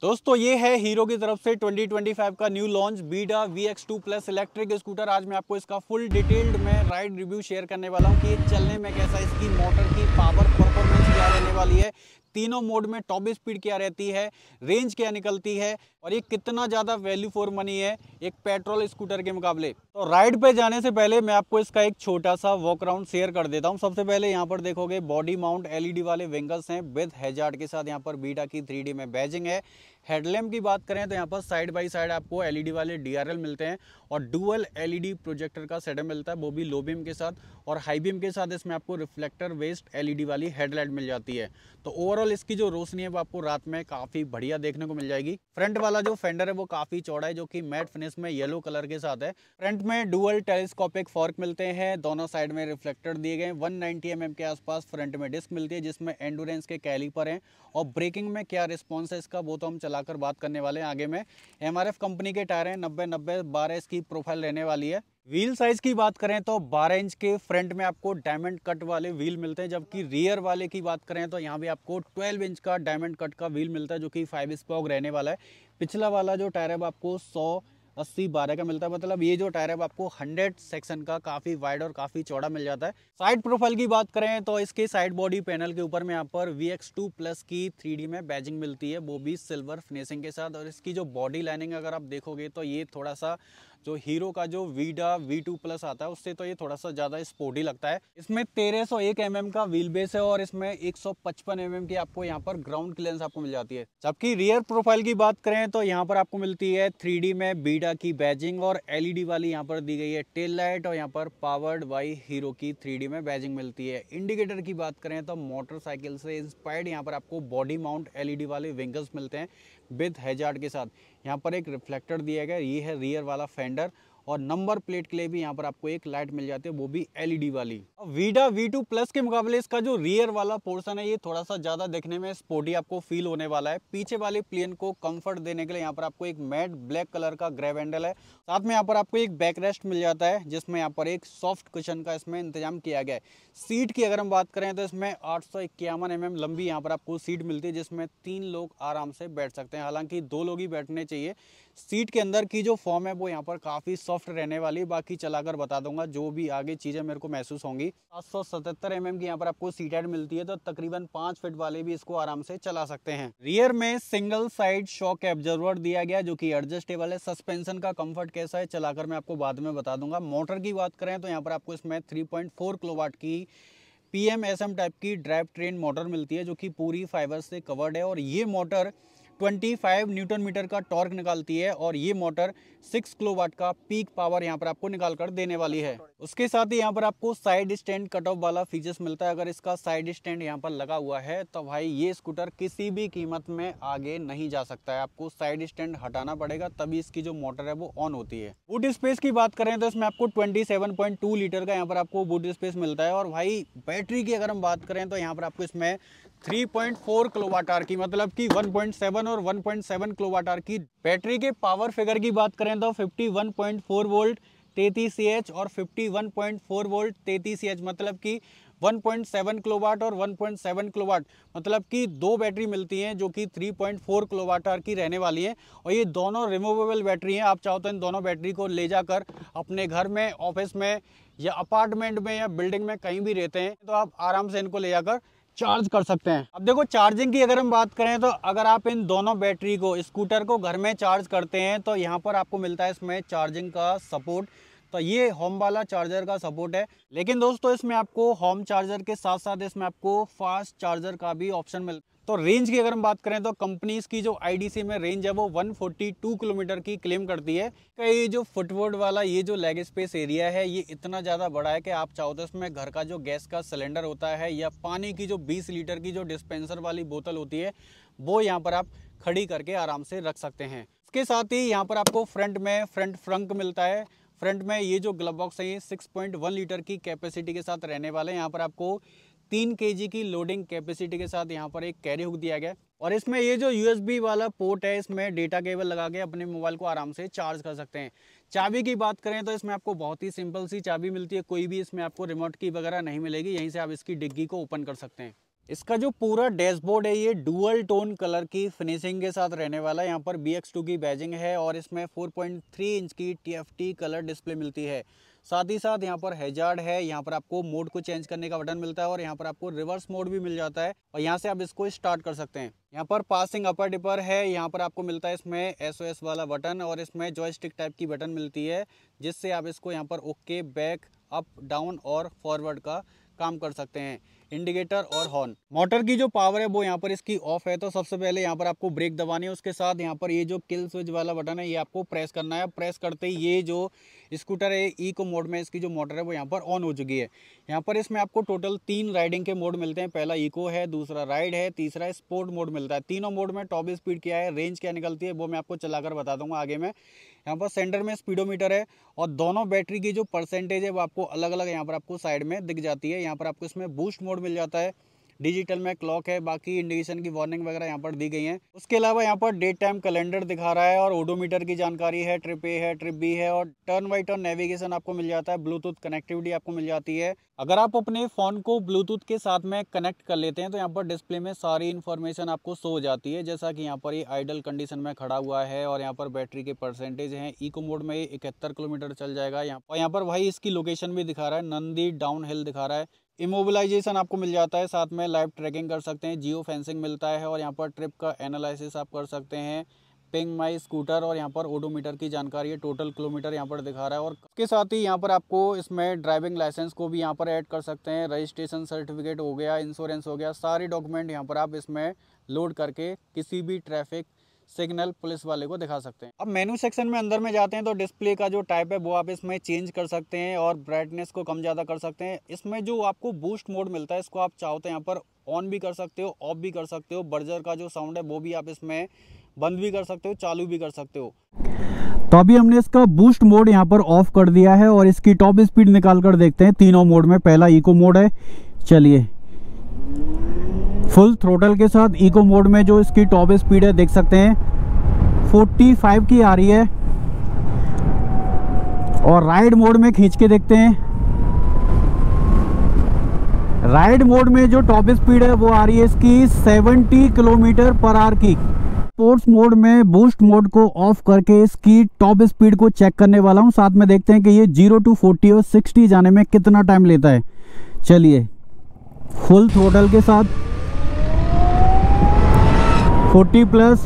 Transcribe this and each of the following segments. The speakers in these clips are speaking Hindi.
दोस्तों ये है हीरो की तरफ से 2025 का new launch Vida VX2 plus electric scooter. आज मैं आपको इसका फुल डिटेल्ड में राइड रिव्यू शेयर करने वाला हूँ कि ये चलने में कैसा, इसकी मोटर की पावर परफॉर्मेंस क्या रहने वाली है, तीनों मोड में टॉप स्पीड क्या रहती है, रेंज क्या निकलती है और ये कितना ज़्यादा वैल्यू फॉर मनी है एक पेट्रोल स्कूटर के मुकाबले। तो राइड पे जाने से पहले मैं आपको इसका एक छोटा सा वॉक अराउंड शेयर कर देता हूँ। सबसे पहले यहाँ पर देखोगे बॉडी माउंट LED वाले विंगल्स हैं विद हैजार्ड के साथ। यहाँ पर बीडा की 3D में बैजिंग है। हेडलैम्प की बात करें तो यहाँ पर साइड बाय साइड आपको LED वाले DRL मिलते हैं और डुअल LED प्रोजेक्टर का सेटअप मिलता है, वो भी लो बीम के साथ, और हाई बीम के साथ इसमें आपको रिफ्लेक्टर बेस्ड LED वाली हेडलाइट मिल जाती है। तो ओवरऑल इसकी जो रोशनी है वो आपको रात में काफ़ी बढ़िया देखने को मिल जाएगी। फ्रंट वाला जो फेंडर है वो काफ़ी चौड़ा है, जो कि मैट फिनिश में येलो कलर के साथ है। फ्रंट में डुअल टेलीस्कोपिक फॉर्क मिलते हैं, दोनों साइड में रिफ्लेक्टर दिए गए। 190 mm के आसपास फ्रंट में डिस्क मिलती है जिसमें एंडोरेंस के कैलिपर हैं। और ब्रेकिंग में क्या रिस्पॉन्स है इसका वो तो हम चलाकर बात करने वाले हैं आगे में। MRF कंपनी के टायर हैं, 90-90-12 इसकी प्रोफाइल रहने वाली है। व्हील साइज की बात करें तो 12 इंच के फ्रंट में आपको डायमंड कट वाले व्हील मिलते हैं, जबकि रियर वाले की बात करें तो यहाँ भी आपको 12 इंच का डायमंड कट का व्हील मिलता है, जो कि 5 स्पोक रहने वाला है। पिछला वाला जो टायर है वो आपको 100-80-12 का मिलता है, मतलब ये जो टायर है आपको 100 सेक्शन का काफ़ी वाइड और काफ़ी चौड़ा मिल जाता है। साइड प्रोफाइल की बात करें तो इसके साइड बॉडी पैनल के ऊपर में यहाँ पर VX2 प्लस की 3D में बैजिंग मिलती है, वो भी सिल्वर फिनिशिंग के साथ। और इसकी जो बॉडी लाइनिंग अगर आप देखोगे तो ये थोड़ा सा जो हीरो का जो बीडा V2 प्लस आता है उससे तो ये थोड़ा सा ज़्यादा स्पोर्टी लगता है। इसमें 1301 mm का व्हील बेस है और इसमें 155 mm की आपको यहाँ पर ग्राउंड क्लियरेंस आपको मिल जाती है। जबकि रियर प्रोफाइल की बात करें तो यहाँ पर आपको मिलती है 3D में बीडा की बैजिंग और LED वाली यहाँ पर दी गई है टेल लाइट, और यहाँ पर पावर्ड बाई हीरो की 3D में बैजिंग मिलती है। इंडिकेटर की बात करें तो मोटरसाइकिल से इंस्पायर्ड यहाँ पर आपको बॉडी माउंट LED वाले विंगल्स मिलते हैं विद हैजार्ड के साथ। यहाँ पर एक रिफ्लेक्टर दिया गया, ये है रियर वाला फेंडर, और नंबर प्लेट के लिए भी यहाँ पर आपको एक लाइट मिल जाती है, वो भी LED वाली। बीडा V2 प्लस के मुकाबले इसका जो रियर वाला पोर्शन है ये थोड़ा सा ज़्यादा देखने में स्पोर्टी आपको फील होने वाला है। पीछे वाले प्लेन को कंफर्ट देने के लिए यहाँ पर आपको एक मैट ब्लैक कलर का ग्रैब हैंडल है, साथ में यहाँ पर आपको एक बैक रेस्ट मिल जाता है जिसमें यहाँ पर एक सॉफ्ट कुशन का इसमें इंतजाम किया गया है। सीट की अगर हम बात करें तो इसमें 851 mm लंबी यहाँ पर आपको सीट मिलती है जिसमें 3 लोग आराम से बैठ सकते हैं, हालांकि 2 लोग ही बैठने चाहिए। सीट के अंदर की जो फॉर्म है वो यहाँ पर काफ़ी सॉफ्ट रहने वाली है, बाकी चलाकर बता दूंगा जो भी आगे चीज़ें मेरे को महसूस होंगी। 777 mm की यहाँ पर आपको सीट हेड मिलती है, तो तकरीबन 5 फीट वाले भी इसको आराम से चला सकते हैं। रियर में सिंगल साइड शॉक एब्जॉर्बर दिया गया जो कि एडजस्टेबल है। सस्पेंशन का कंफर्ट कैसा है चलाकर मैं आपको बाद में बता दूंगा। मोटर की बात करें तो यहाँ पर आपको इसमें 3.4 किलोवाट की PMSM टाइप की ड्राइव ट्रेन मोटर मिलती है, जो कि पूरी फाइबर से कवर्ड है। और ये मोटर 25 न्यूटन मीटर का टॉर्क निकालती है और ये मोटर 6 किलोवाट का पीक पावर यहाँ पर आपको निकाल कर देने वाली है। उसके साथ ही यहाँ पर आपको साइड स्टैंड कट ऑफ वाला फीचर्स मिलता है। अगर इसका साइड स्टैंड यहाँ पर लगा हुआ है तो भाई ये स्कूटर किसी भी कीमत में आगे नहीं जा सकता है, आपको साइड स्टैंड हटाना पड़ेगा तभी इसकी जो मोटर है वो ऑन होती है। बूट स्पेस की बात करें तो इसमें आपको 27.2 लीटर का यहाँ पर आपको बूट स्पेस मिलता है। और भाई बैटरी की अगर हम बात करें तो यहाँ पर आपको इसमें 3.4 किलोवाट आवर की, मतलब कि 1.7 और 1.7 किलोवाट आवर की बैटरी के पावर फिगर की बात करें तो 51.4 वोल्ट 33 CH और 51.4 वोल्ट 33 CH, मतलब कि 1.7 किलोवाट और 1.7 किलोवाट, मतलब कि 2 बैटरी मिलती हैं जो कि 3.4 किलोवाट आवर की रहने वाली है। और ये दोनों रिमूवेबल बैटरी हैं, आप चाहो तो इन दोनों बैटरी को ले जाकर अपने घर में, ऑफिस में या अपार्टमेंट में या बिल्डिंग में कहीं भी रहते हैं तो आप आराम से इनको ले जाकर चार्ज कर सकते हैं। अब देखो चार्जिंग की अगर हम बात करें तो अगर आप इन दोनों बैटरी को, स्कूटर को घर में चार्ज करते हैं तो यहाँ पर आपको मिलता है इसमें चार्जिंग का सपोर्ट। तो ये होम वाला चार्जर का सपोर्ट है, लेकिन दोस्तों इसमें आपको होम चार्जर के साथ साथ इसमें आपको फास्ट चार्जर का भी ऑप्शन मिलता है। तो रेंज की अगर हम बात करें तो कंपनीज की जो IDC में रेंज है वो 142 किलोमीटर की क्लेम करती है। ये जो फुटबोर्ड वाला ये जो लेग स्पेस एरिया है ये इतना ज़्यादा बड़ा है कि आप चाहो तो इसमें घर का जो गैस का सिलेंडर होता है या पानी की जो 20 लीटर की जो डिस्पेंसर वाली बोतल होती है वो यहाँ पर आप खड़ी करके आराम से रख सकते हैं। इसके साथ ही यहाँ पर आपको फ्रंट में फ्रंट फ्रंक मिलता है। फ्रंट में ये जो ग्लव बॉक्स है ये 6.1 लीटर की कैपेसिटी के साथ रहने वाले हैं। यहाँ पर आपको 3 kg की लोडिंग कैपेसिटी के साथ यहाँ पर एक कैरी हुक दिया गया, और इसमें ये जो USB वाला पोर्ट है इसमें डेटा केबल लगा के अपने मोबाइल को आराम से चार्ज कर सकते हैं। चाबी की बात करें तो इसमें आपको बहुत ही सिंपल सी चाबी मिलती है, कोई भी इसमें आपको रिमोट की वगैरह नहीं मिलेगी, यहीं से आप इसकी डिग्गी को ओपन कर सकते हैं। इसका जो पूरा डैशबोर्ड है ये डुअल टोन कलर की फिनिशिंग के साथ रहने वाला है। यहाँ पर BX2 की बैजिंग है और इसमें 4.3 इंच की TFT कलर डिस्प्ले मिलती है। साथ ही साथ यहाँ पर हैजार्ड है, यहाँ पर आपको मोड को चेंज करने का बटन मिलता है और यहाँ पर आपको रिवर्स मोड भी मिल जाता है और यहाँ से आप इसको स्टार्ट कर सकते हैं। यहाँ पर पासिंग अपर डिपर है, यहाँ पर आपको मिलता है इसमें SOS वाला बटन और इसमें जॉयस्टिक टाइप की बटन मिलती है जिससे आप इसको यहाँ पर ओके, बैक, अप, डाउन और फॉरवर्ड का काम कर सकते हैं। इंडिकेटर और हॉर्न। मोटर की जो पावर है वो यहाँ पर इसकी ऑफ है, तो सबसे पहले यहाँ पर आपको ब्रेक दबानी है। उसके साथ यहाँ पर ये जो किल स्विच वाला बटन है ये आपको प्रेस करना है। प्रेस करते ही ये जो स्कूटर है इको मोड में इसकी जो मोटर है वो यहाँ पर ऑन हो चुकी है। यहाँ पर इसमें आपको टोटल 3 राइडिंग के मोड मिलते हैं। पहला इको है, दूसरा राइड है, तीसरा स्पोर्ट मोड मिलता है। तीनों मोड में टॉप स्पीड क्या है, रेंज क्या निकलती है वो मैं आपको चलाकर बता दूंगा आगे में। यहाँ पर सेंटर में स्पीडोमीटर है और दोनों बैटरी की जो परसेंटेज है वो आपको अलग अलग यहाँ पर आपको साइड में दिख जाती है। यहाँ पर आपको इसमें बूस्ट मोड मिल जाता है, डिजिटल में क्लॉक है, बाकी इंडिकेशन की वार्निंग वगैरह यहाँ पर दी गई है। उसके अलावा यहाँ पर डेट टाइम कैलेंडर दिखा रहा है और ओडोमीटर की जानकारी है, ट्रिप ए है, ट्रिप बी है और टर्न बाई टर्न नेविगेशन आपको मिल जाता है। ब्लूटूथ कनेक्टिविटी आपको मिल जाती है। अगर आप अपने फ़ोन को ब्लूटूथ के साथ में कनेक्ट कर लेते हैं तो यहाँ पर डिस्प्ले में सारी इन्फॉर्मेशन आपको शो हो जाती है, जैसा कि यहाँ पर ये आइडल कंडीशन में खड़ा हुआ है और यहाँ पर बैटरी के परसेंटेज हैं। इको मोड में ये 71 किलोमीटर चल जाएगा और यहाँ पर भाई इसकी लोकेशन भी दिखा रहा है, नंदी डाउन हिल दिखा रहा है। इमोबिलाइजेशन आपको मिल जाता है, साथ में लाइव ट्रैकिंग कर सकते हैं, जियो फेंसिंग मिलता है और यहाँ पर ट्रिप का एनालिसिस आप कर सकते हैं, पिंग माई स्कूटर और यहाँ पर ओडोमीटर की जानकारी है, टोटल किलोमीटर यहाँ पर दिखा रहा है। और इसके साथ ही यहाँ पर आपको इसमें ड्राइविंग लाइसेंस को भी यहाँ पर ऐड कर सकते हैं, रजिस्ट्रेशन सर्टिफिकेट हो गया, इंश्योरेंस हो गया, सारी डॉक्यूमेंट यहाँ पर आप इसमें लोड करके किसी भी ट्रैफिक सिग्नल पुलिस वाले को दिखा सकते हैं। अब मेनू सेक्शन में अंदर में जाते हैं तो डिस्प्ले का जो टाइप है वो आप इसमें चेंज कर सकते हैं और ब्राइटनेस को कम ज़्यादा कर सकते हैं। इसमें जो आपको बूस्ट मोड मिलता है इसको आप चाहो तो यहाँ पर ऑन भी कर सकते हो, ऑफ भी कर सकते हो। बर्जर का जो साउंड है वो भी आप इसमें बंद भी कर सकते हो, चालू भी कर सकते हो। तो अभी हमने इसका बूस्ट मोड यहाँ पर ऑफ कर दिया है और इसकी टॉप स्पीड निकाल कर देखते हैं तीनों मोड में। पहला इको मोड है, चलिए फुल थ्रोटल के साथ इको मोड में जो इसकी टॉप स्पीड है देख सकते हैं 45 की आ रही है और राइड मोड में खींच के देखते हैं। राइड मोड में जो टॉप स्पीड है वो आ रही है इसकी 70 किलोमीटर पर आवर की। स्पोर्ट्स मोड में बूस्ट मोड को ऑफ करके इसकी टॉप स्पीड को चेक करने वाला हूं। साथ में देखते हैं कि ये 0 to 40 और 60 जाने में कितना टाइम लेता है। चलिए फुल थ्रोटल के साथ 40 प्लस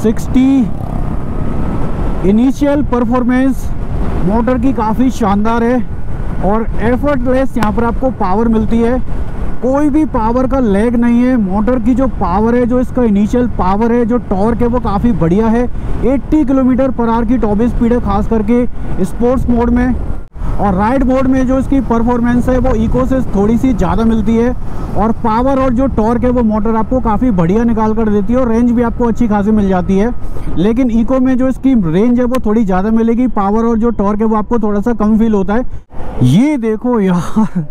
60। इनिशियल परफॉर्मेंस मोटर की काफ़ी शानदार है और एफर्टलेस यहाँ पर आपको पावर मिलती है, कोई भी पावर का लैग नहीं है। मोटर की जो पावर है, जो इसका इनिशियल पावर है, जो टॉर्क है वो काफ़ी बढ़िया है। 80 किलोमीटर पर आवर की टॉप स्पीड है, खास करके स्पोर्ट्स मोड में। और राइड मोड में जो इसकी परफॉर्मेंस है वो इको से थोड़ी सी ज़्यादा मिलती है और पावर और जो टॉर्क है वो मोटर आपको काफ़ी बढ़िया निकाल कर देती है और रेंज भी आपको अच्छी खासी मिल जाती है। लेकिन इको में जो इसकी रेंज है वो थोड़ी ज़्यादा मिलेगी, पावर और जो टॉर्क है वो आपको थोड़ा सा कम फील होता है। ये देखो यार,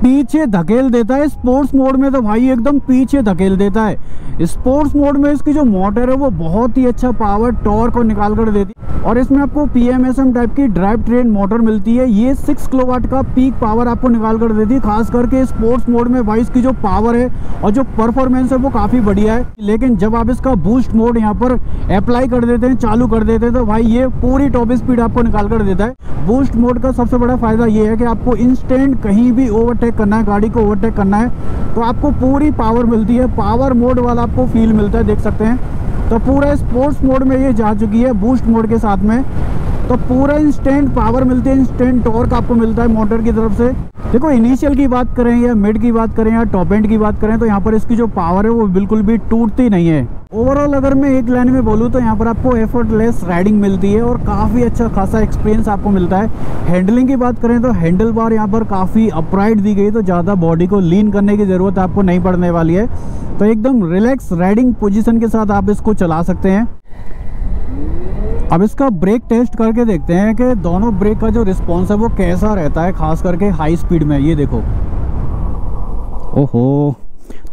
पीछे धकेल देता है। स्पोर्ट्स मोड में तो भाई एकदम पीछे धकेल देता है। स्पोर्ट्स मोड में इसकी जो मोटर है वो बहुत ही अच्छा पावर टॉर्क को निकाल कर देती है और इसमें आपको PMSM टाइप की ड्राइव ट्रेन मोटर मिलती है। ये 6 किलोवाट का पीक पावर आपको निकाल कर देती है। खास करके स्पोर्ट्स मोड में भाई इसकी जो पावर है और जो परफॉर्मेंस है वो काफ़ी बढ़िया है। लेकिन जब आप इसका बूस्ट मोड यहाँ पर अप्लाई कर देते हैं, चालू कर देते हैं, तो भाई ये पूरी टॉप स्पीड आपको निकाल कर देता है। बूस्ट मोड का सबसे बड़ा फायदा ये है कि आपको इंस्टेंट कहीं भी ओवरटेक करना है, गाड़ी को ओवरटेक करना है तो आपको पूरी पावर मिलती है। पावर मोड वाला आपको फील मिलता है, देख सकते हैं। तो पूरा स्पोर्ट्स मोड में ये जा चुकी है बूस्ट मोड के साथ में, तो पूरा इंस्टेंट पावर मिलती है, इंस्टेंट टॉर्क आपको मिलता है मोटर की तरफ से। देखो इनिशियल की बात करें या मिड की बात करें या टॉप एंड की बात करें तो यहाँ पर इसकी जो पावर है वो बिल्कुल भी टूटती नहीं है। ओवरऑल अगर मैं एक लाइन में बोलूँ तो यहाँ पर आपको एफर्टलेस राइडिंग मिलती है और काफ़ी अच्छा खासा एक्सपीरियंस आपको मिलता है। हैंडलिंग की बात करें तो हैंडल बार यहाँ पर काफ़ी अपराइट दी गई, तो ज़्यादा बॉडी को लीन करने की ज़रूरत आपको नहीं पड़ने वाली है। तो एकदम रिलैक्स राइडिंग पोजीशन के साथ आप इसको चला सकते हैं। अब इसका ब्रेक टेस्ट करके देखते हैं कि दोनों ब्रेक का जो रिस्पॉन्स है वो कैसा रहता है, खास करके हाई स्पीड में। ये देखो, ओहो,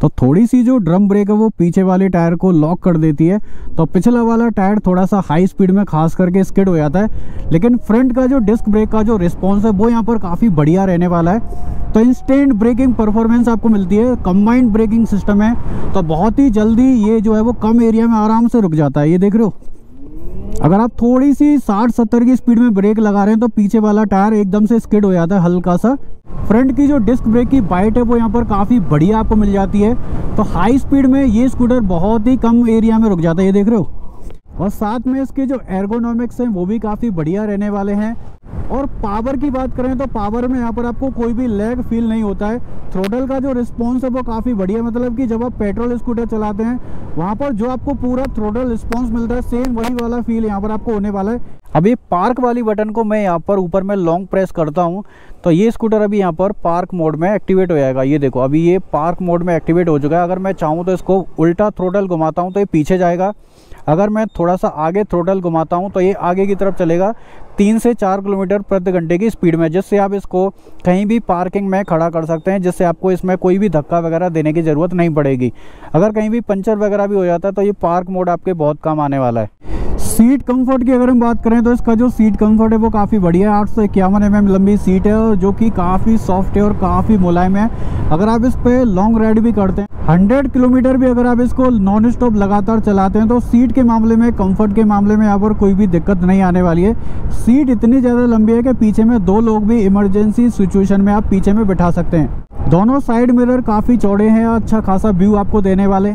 तो थोड़ी सी जो ड्रम ब्रेक है वो पीछे वाले टायर को लॉक कर देती है, तो पिछला वाला टायर थोड़ा सा हाई स्पीड में खास करके स्किड हो जाता है। लेकिन फ्रंट का जो डिस्क ब्रेक का जो रिस्पॉन्स है वो यहाँ पर काफ़ी बढ़िया रहने वाला है। तो इंस्टेंट ब्रेकिंग परफॉर्मेंस आपको मिलती है, कंबाइंड ब्रेकिंग सिस्टम है, तो बहुत ही जल्दी ये जो है वो कम एरिया में आराम से रुक जाता है। ये देख रहे हो, अगर आप थोड़ी सी 60-70 की स्पीड में ब्रेक लगा रहे हैं तो पीछे वाला टायर एकदम से स्किड हो जाता है हल्का सा। फ्रंट की जो डिस्क ब्रेक की बाइट है वो यहाँ पर काफ़ी बढ़िया आपको मिल जाती है, तो हाई स्पीड में ये स्कूटर बहुत ही कम एरिया में रुक जाता है। ये देख रहे हो, और साथ में इसके जो एर्गोनॉमिक्स हैं वो भी काफ़ी बढ़िया रहने वाले हैं। और पावर की बात करें तो पावर में यहाँ पर आपको कोई भी लैग फील नहीं होता है। थ्रोटल का जो रिस्पॉन्स है वो काफ़ी बढ़िया, मतलब कि जब आप पेट्रोल स्कूटर चलाते हैं वहाँ पर जो आपको पूरा थ्रोटल रिस्पॉन्स मिलता है सेम वही वाला फील यहाँ पर आपको होने वाला है। अब ये पार्क वाली बटन को मैं यहाँ पर ऊपर में लॉन्ग प्रेस करता हूँ तो ये स्कूटर अभी यहाँ पर पार्क मोड में एक्टिवेट हो जाएगा। ये देखो, अभी ये पार्क मोड में एक्टिवेट हो चुका है। अगर मैं चाहूँ तो इसको उल्टा थ्रोटल घुमाता हूँ तो ये पीछे जाएगा, अगर मैं थोड़ा सा आगे थ्रोटल घुमाता हूँ तो ये आगे की तरफ चलेगा 3 से 4 किलोमीटर प्रति घंटे की स्पीड में, जिससे आप इसको कहीं भी पार्किंग में खड़ा कर सकते हैं, जिससे आपको इसमें कोई भी धक्का वगैरह देने की ज़रूरत नहीं पड़ेगी। अगर कहीं भी पंचर वगैरह भी हो जाता है तो ये पार्क मोड आपके बहुत काम आने वाला है। सीट कंफर्ट की अगर हम बात करें तो इसका जो सीट कंफर्ट है वो काफ़ी बढ़िया है। 851 mm लंबी सीट है और जो कि काफ़ी सॉफ्ट है और काफ़ी मुलायम है। अगर आप इस पे लॉन्ग राइड भी करते हैं, 100 किलोमीटर भी अगर आप इसको नॉन स्टॉप लगातार चलाते हैं तो सीट के मामले में, कंफर्ट के मामले में यहाँ पर कोई भी दिक्कत नहीं आने वाली है। सीट इतनी ज़्यादा लंबी है कि पीछे में 2 लोग भी इमरजेंसी सिचुएशन में आप पीछे में बिठा सकते हैं। दोनों साइड मिरर काफ़ी चौड़े हैं, अच्छा खासा व्यू आपको देने वाले।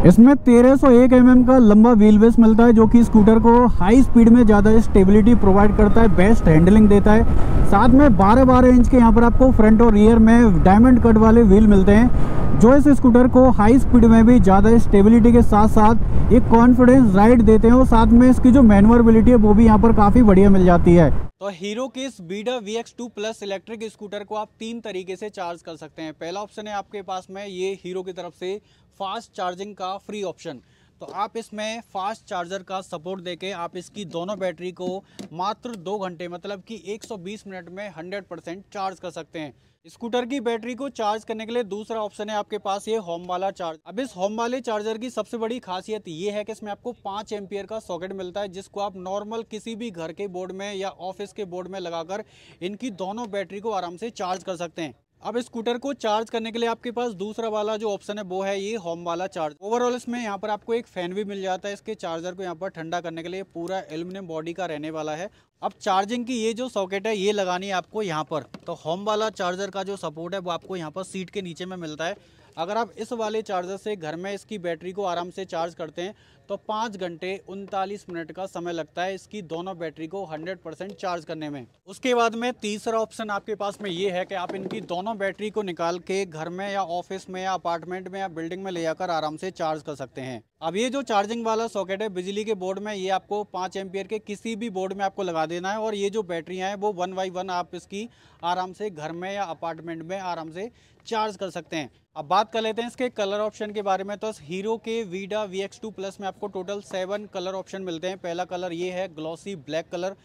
इसमें 1301 mm का लंबा व्हील बेस मिलता है, जो कि स्कूटर को हाई स्पीड में ज़्यादा स्टेबिलिटी प्रोवाइड करता है, बेस्ट हैंडलिंग देता है। साथ में 12-12 इंच के यहाँ पर आपको फ्रंट और रियर में डायमंड कट वाले व्हील मिलते हैं, जो इस स्कूटर को हाई स्पीड में भी ज़्यादा स्टेबिलिटी के साथ साथ एक कॉन्फिडेंस राइड देते हैं। और साथ में इसकी जो मैन्युअरबिलिटी है वो भी यहाँ पर काफ़ी बढ़िया मिल जाती है। तो हीरो के इस बीडा VX2 प्लस इलेक्ट्रिक स्कूटर को आप 3 तरीके से चार्ज कर सकते हैं। पहला ऑप्शन है आपके पास में ये हीरो की तरफ से फास्ट चार्जिंग का फ्री ऑप्शन। तो आप इसमें फास्ट चार्जर का सपोर्ट देके आप इसकी दोनों बैटरी को मात्र 2 घंटे मतलब कि 120 मिनट में 100% चार्ज कर सकते हैं। स्कूटर की बैटरी को चार्ज करने के लिए दूसरा ऑप्शन है आपके पास ये होम वाला चार्ज। अब इस होम वाले चार्जर की सबसे बड़ी खासियत ये है कि इसमें आपको 5 एम्पियर का सॉकेट मिलता है, जिसको आप नॉर्मल किसी भी घर के बोर्ड में या ऑफिस के बोर्ड में लगाकर इनकी दोनों बैटरी को आराम से चार्ज कर सकते हैं। अब स्कूटर को चार्ज करने के लिए आपके पास दूसरा वाला जो ऑप्शन है वो है ये होम वाला चार्ज। ओवरऑल इसमें यहाँ पर आपको एक फैन भी मिल जाता है इसके चार्जर को यहाँ पर ठंडा करने के लिए, पूरा एल्यूमिनियम बॉडी का रहने वाला है। अब चार्जिंग की ये जो सॉकेट है ये लगानी है आपको यहाँ पर। तो होम वाला चार्जर का जो सपोर्ट है वो आपको यहाँ पर सीट के नीचे में मिलता है। अगर आप इस वाले चार्जर से घर में इसकी बैटरी को आराम से चार्ज करते हैं तो 5 घंटे 39 मिनट का समय लगता है इसकी दोनों बैटरी को 100% चार्ज करने में। उसके बाद में तीसरा ऑप्शन आपके पास में ये है कि आप इनकी दोनों बैटरी को निकाल के घर में या ऑफिस में या अपार्टमेंट में या बिल्डिंग में ले जाकर आराम से चार्ज कर सकते हैं। अब ये जो चार्जिंग वाला सॉकेट है बिजली के बोर्ड में, ये आपको 5 एम्पियर के किसी भी बोर्ड में आपको लगा देना है और ये जो बैटरियाँ हैं वो 1 बाई 1 आप इसकी आराम से घर में या अपार्टमेंट में आराम से चार्ज कर सकते हैं। अब बात कर लेते हैं इसके कलर ऑप्शन के बारे में। तो हीरो के वीडा VX2 प्लस में आपको टोटल 7 कलर ऑप्शन मिलते हैं। पहला कलर ये है ग्लॉसी ब्लैक कलर,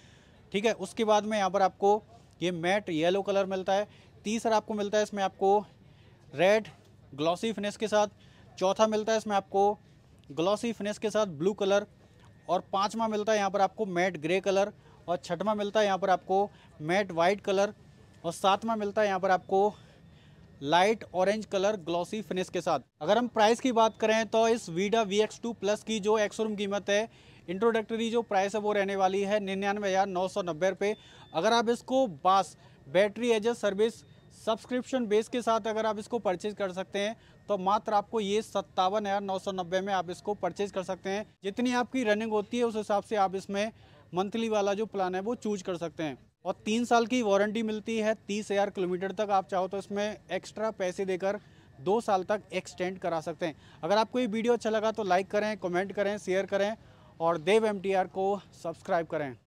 ठीक है। उसके बाद में यहाँ पर आपको ये मैट येलो कलर मिलता है। तीसरा आपको मिलता है इसमें आपको रेड ग्लॉसी फिनिश के साथ। चौथा मिलता है इसमें आपको ग्लॉसी फिनिश के साथ ब्लू कलर। और पाँचवा मिलता है यहाँ पर आपको मैट ग्रे कलर। और छठवां मिलता है यहाँ पर आपको मैट वाइट कलर। और सातवां मिलता है यहाँ पर आपको light orange colour glossy finish के साथ। अगर हम प्राइस की बात करें तो इस वीडा VX2 प्लस की जो एक्स-शोरूम कीमत है, इंट्रोडक्टरी जो प्राइस है वो रहने वाली है 99,990 रुपये। अगर आप इसको BaaS battery as a service subscription base के साथ अगर आप इसको परचेज कर सकते हैं तो मात्र आपको ये 57,990 में आप इसको परचेज कर सकते हैं। जितनी आपकी रनिंग होती है उस हिसाब से आप इसमें मंथली वाला जो प्लान है वो चूज कर सकते हैं। और 3 साल की वारंटी मिलती है 30,000 किलोमीटर तक। आप चाहो तो इसमें एक्स्ट्रा पैसे देकर 2 साल तक एक्सटेंड करा सकते हैं। अगर आपको ये वीडियो अच्छा लगा तो लाइक करें, कमेंट करें, शेयर करें और देव MTR को सब्सक्राइब करें।